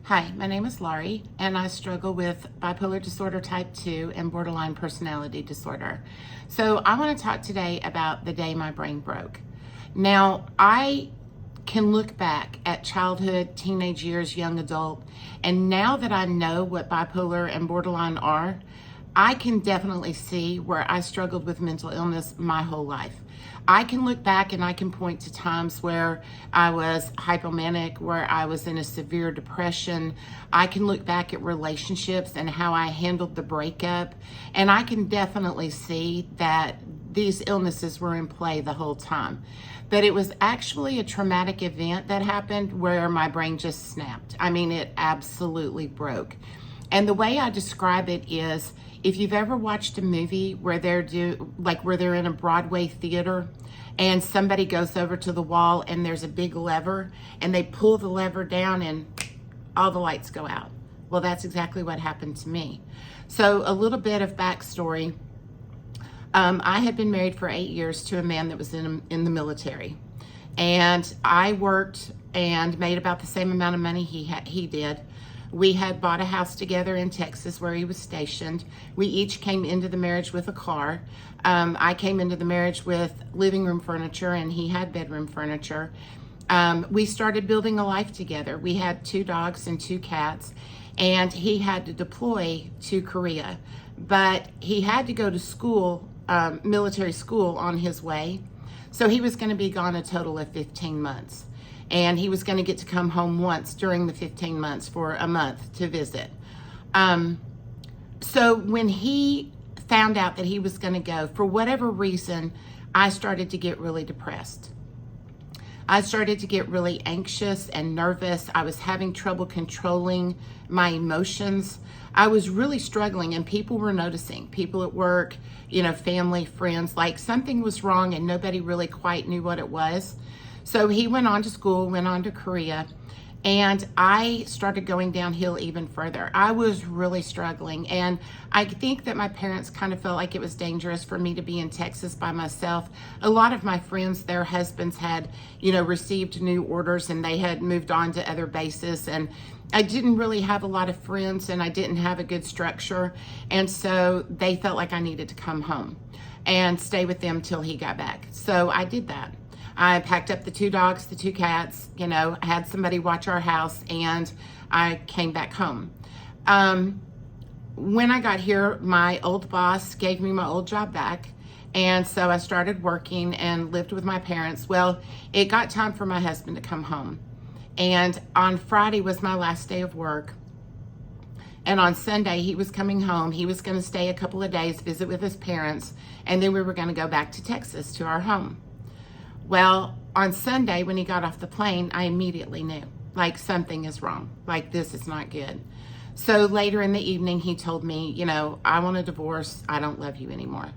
Hi, my name is Laurie, and I struggle with bipolar disorder type 2 and borderline personality disorder. So I want to talk today about the day my brain broke. Now, I can look back at childhood, teenage years, young adult, and now that I know what bipolar and borderline are, I can definitely see where I struggled with mental illness my whole life. I can look back and I can point to times where I was hypomanic, where I was in a severe depression. I can look back at relationships and how I handled the breakup. And I can definitely see that these illnesses were in play the whole time. But it was actually a traumatic event that happened where my brain just snapped. I mean, it absolutely broke. And the way I describe it is, if you've ever watched a movie where where they're in a Broadway theater and somebody goes over to the wall and there's a big lever and they pull the lever down and all the lights go out. Well, that's exactly what happened to me. So a little bit of backstory. I had been married for 8 years to a man that was in the military. And I worked and made about the same amount of money he did. We had bought a house together in Texas where he was stationed. We each came into the marriage with a car. I came into the marriage with living room furniture and he had bedroom furniture. We started building a life together. We had 2 dogs and 2 cats, and he had to deploy to Korea. But he had to go to school, military school on his way. So he was going to be gone a total of 15 months. And he was going to get to come home once during the 15 months for a month to visit. So when he found out that he was going to go, for whatever reason, I started to get really depressed. I started to get really anxious and nervous. I was having trouble controlling my emotions. I was really struggling, and people were noticing. People at work, family, friends, like something was wrong and nobody really quite knew what it was. So he went on to school, went on to Korea, and I started going downhill even further. I was really struggling, and I think that my parents kind of felt like it was dangerous for me to be in Texas by myself. A lot of my friends, their husbands had, received new orders and they had moved on to other bases, and I didn't really have a lot of friends and I didn't have a good structure, and so they felt like I needed to come home and stay with them till he got back. So I did that. I packed up the 2 dogs, the 2 cats, had somebody watch our house, and I came back home. When I got here, my old boss gave me my old job back, and so I started working and lived with my parents. Well, it got time for my husband to come home, and on Friday was my last day of work, and on Sunday he was coming home. He was going to stay a couple of days, visit with his parents, and then we were going to go back to Texas to our home. Well, on Sunday when he got off the plane, I immediately knew, like, something is wrong. Like, this is not good. So later in the evening, he told me, I want a divorce. I don't love you anymore.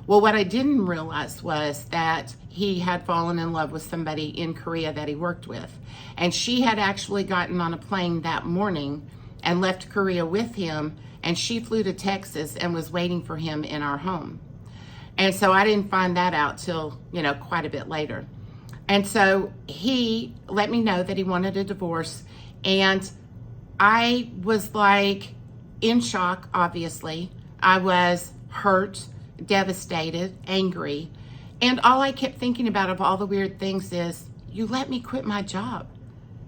Well, what I didn't realize was that he had fallen in love with somebody in Korea that he worked with. And she had actually gotten on a plane that morning and left Korea with him. And she flew to Texas and was waiting for him in our home. And so I didn't find that out till, quite a bit later. And so he let me know that he wanted a divorce. And I was like in shock, obviously. I was hurt, devastated, angry. And all I kept thinking about of all the weird things is, you let me quit my job.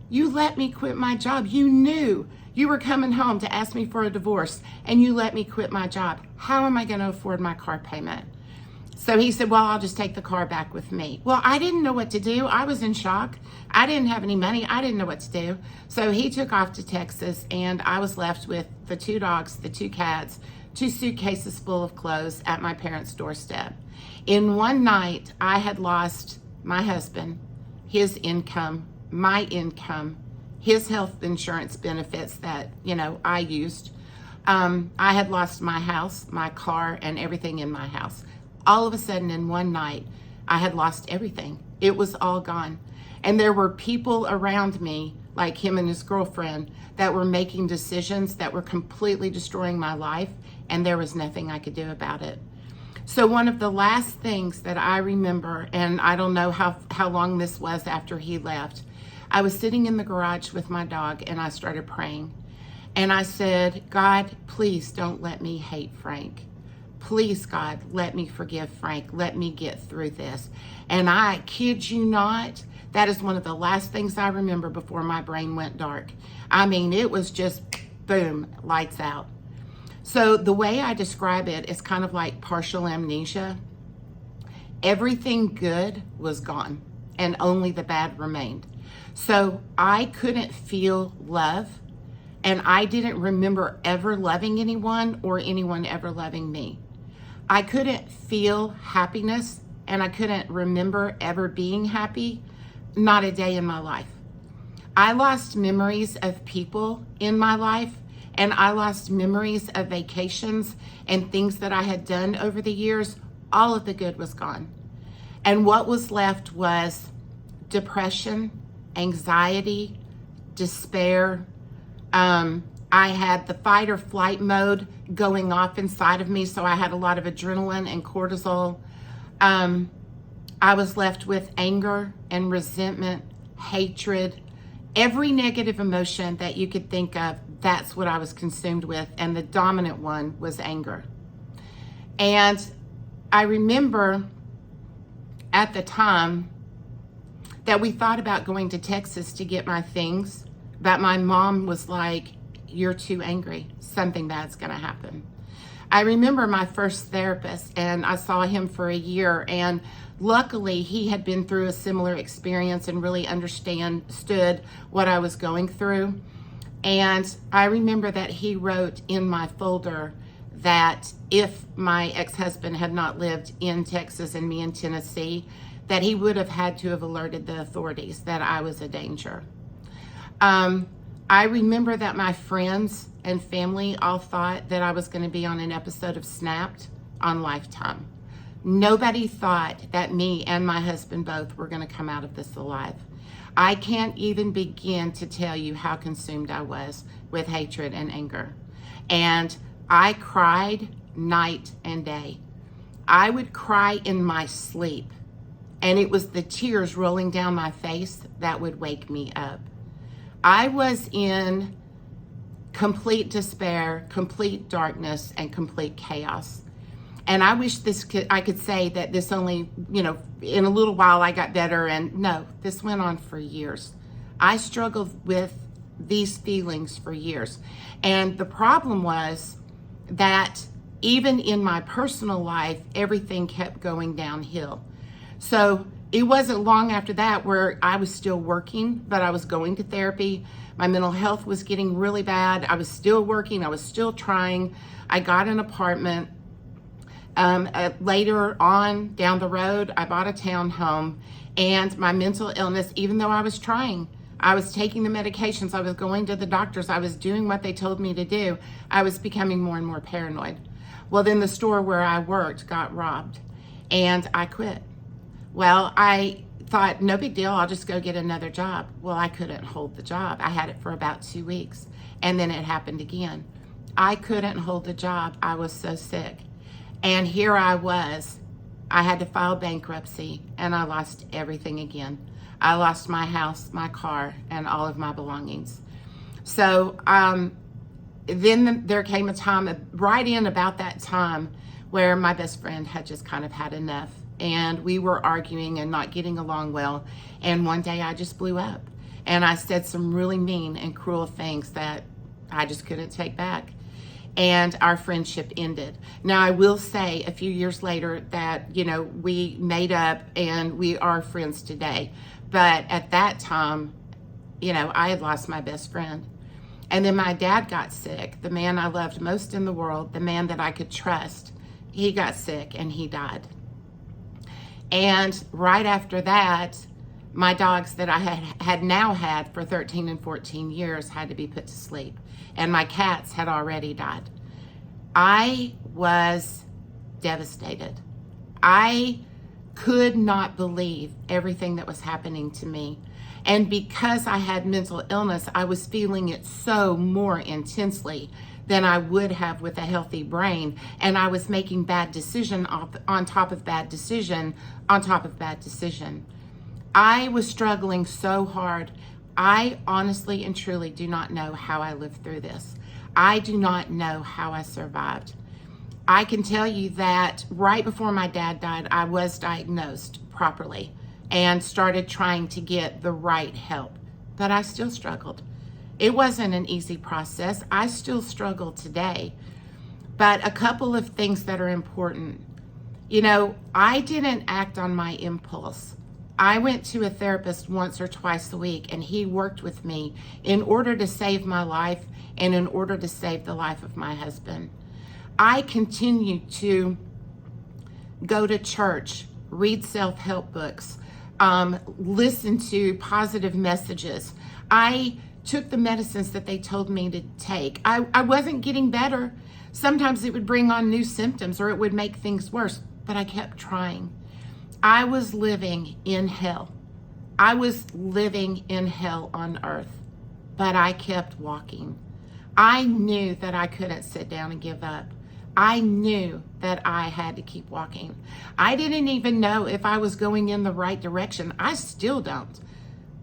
You let me quit my job. You knew you were coming home to ask me for a divorce, and you let me quit my job. How am I going to afford my car payment? So he said, well, I'll just take the car back with me. Well, I didn't know what to do. I was in shock. I didn't have any money. I didn't know what to do. So he took off to Texas, and I was left with the 2 dogs, the 2 cats, 2 suitcases full of clothes at my parents' doorstep. In one night, I had lost my husband, his income, my income, his health insurance benefits that, I used. I had lost my house, my car, and everything in my house. All of a sudden, in one night, I had lost everything. It was all gone. And there were people around me, like him and his girlfriend, that were making decisions that were completely destroying my life, and there was nothing I could do about it. So one of the last things that I remember, and I don't know how long this was after he left, I was sitting in the garage with my dog and I started praying. And I said, God, please don't let me hate Frank. Please, God, let me forgive Frank. Let me get through this. And I kid you not, that is one of the last things I remember before my brain went dark. I mean, it was just boom, lights out. So the way I describe it is kind of like partial amnesia. Everything good was gone and only the bad remained. So I couldn't feel love, and I didn't remember ever loving anyone or anyone ever loving me. I couldn't feel happiness, and I couldn't remember ever being happy, not a day in my life. I lost memories of people in my life, and I lost memories of vacations and things that I had done over the years. All of the good was gone. And what was left was depression, anxiety, despair. I had the fight or flight mode going off inside of me, so I had a lot of adrenaline and cortisol. I was left with anger and resentment, hatred, every negative emotion that you could think of. That's what I was consumed with, and the dominant one was anger. And I remember at the time that we thought about going to Texas to get my things, but my mom was like, you're too angry. Something bad's gonna happen. I remember my first therapist, and I saw him for a year, and luckily he had been through a similar experience and really understood what I was going through. And I remember that he wrote in my folder that if my ex-husband had not lived in Texas and me in Tennessee, that he would have had to have alerted the authorities that I was a danger. I remember that my friends and family all thought that I was going to be on an episode of Snapped on Lifetime. Nobody thought that me and my husband both were going to come out of this alive. I can't even begin to tell you how consumed I was with hatred and anger. And I cried night and day. I would cry in my sleep, and it was the tears rolling down my face that would wake me up. I was in complete despair, complete darkness, and complete chaos. And I wish I could say that this only, in a little while I got better, and no, this went on for years. I struggled with these feelings for years. And the problem was that even in my personal life, everything kept going downhill. So it wasn't long after that where I was still working, but I was going to therapy. My mental health was getting really bad. I was still working. I was still trying. I got an apartment. Later on down the road, I bought a townhome, and my mental illness, even though I was trying, I was taking the medications, I was going to the doctors, I was doing what they told me to do, I was becoming more and more paranoid. Well, then the store where I worked got robbed, and I quit. Well, I thought, no big deal, I'll just go get another job. Well, I couldn't hold the job. I had it for about 2 weeks, and then it happened again. I couldn't hold the job. I was so sick. And here I was. I had to file bankruptcy, and I lost everything again. I lost my house, my car, and all of my belongings. So then there came a time, right in about that time, where my best friend had just kind of had enough. And we were arguing and not getting along well. And one day I just blew up. And I said some really mean and cruel things that I just couldn't take back. And our friendship ended. Now, I will say a few years later that, we made up and we are friends today. But at that time, I had lost my best friend. And then my dad got sick, the man I loved most in the world, the man that I could trust. He got sick and he died. And right after that, my dogs that I had now had for 13 and 14 years had to be put to sleep. And my cats had already died. I was devastated. I could not believe everything that was happening to me. And because I had mental illness, I was feeling it so more intensely than I would have with a healthy brain. And I was making bad decision on top of bad decision on top of bad decision. I was struggling so hard I honestly and truly do not know how I lived through this. I do not know how I survived. I can tell you that right before my dad died, I was diagnosed properly and started trying to get the right help, but I still struggled. It wasn't an easy process. I still struggle today. But a couple of things that are important. You know, I didn't act on my impulse. I went to a therapist once or twice a week, and he worked with me in order to save my life and in order to save the life of my husband. I continue to go to church, read self-help books, listen to positive messages. I took the medicines that they told me to take. I wasn't getting better. Sometimes it would bring on new symptoms or it would make things worse, but I kept trying. I was living in hell. I was living in hell on earth, but I kept walking. I knew that I couldn't sit down and give up. I knew that I had to keep walking. I didn't even know if I was going in the right direction. I still don't.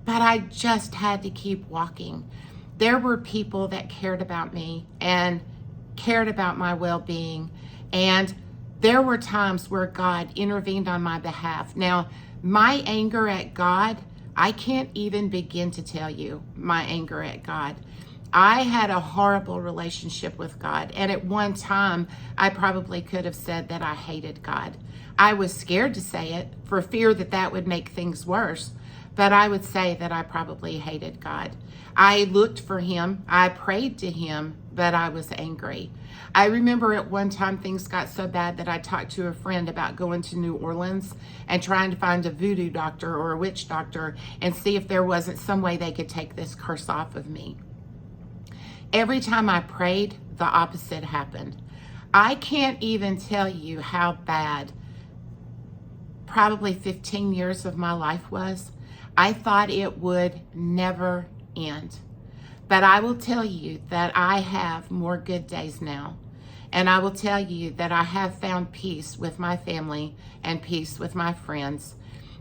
But I just had to keep walking. There were people that cared about me and cared about my well-being. And there were times where God intervened on my behalf. Now, my anger at God, I can't even begin to tell you my anger at God. I had a horrible relationship with God. And at one time, I probably could have said that I hated God. I was scared to say it for fear that that would make things worse. But I would say that I probably hated God. I looked for him. I prayed to him, but I was angry. I remember at one time things got so bad that I talked to a friend about going to New Orleans and trying to find a voodoo doctor or a witch doctor and see if there wasn't some way they could take this curse off of me. Every time I prayed, the opposite happened. I can't even tell you how bad probably 15 years of my life was. I thought it would never end. But I will tell you that I have more good days now. And I will tell you that I have found peace with my family and peace with my friends.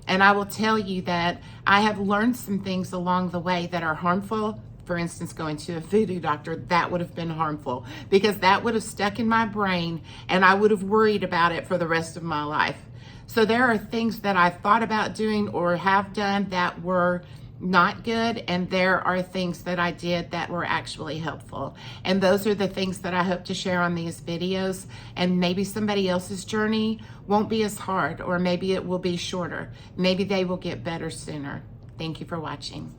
And I will tell you that I have learned some things along the way that are harmful. For instance, going to a voodoo doctor, that would have been harmful because that would have stuck in my brain and I would have worried about it for the rest of my life. So there are things that I've thought about doing or have done that were not good, and there are things that I did that were actually helpful. And those are the things that I hope to share on these videos, and maybe somebody else's journey won't be as hard, or maybe it will be shorter. Maybe they will get better sooner. Thank you for watching.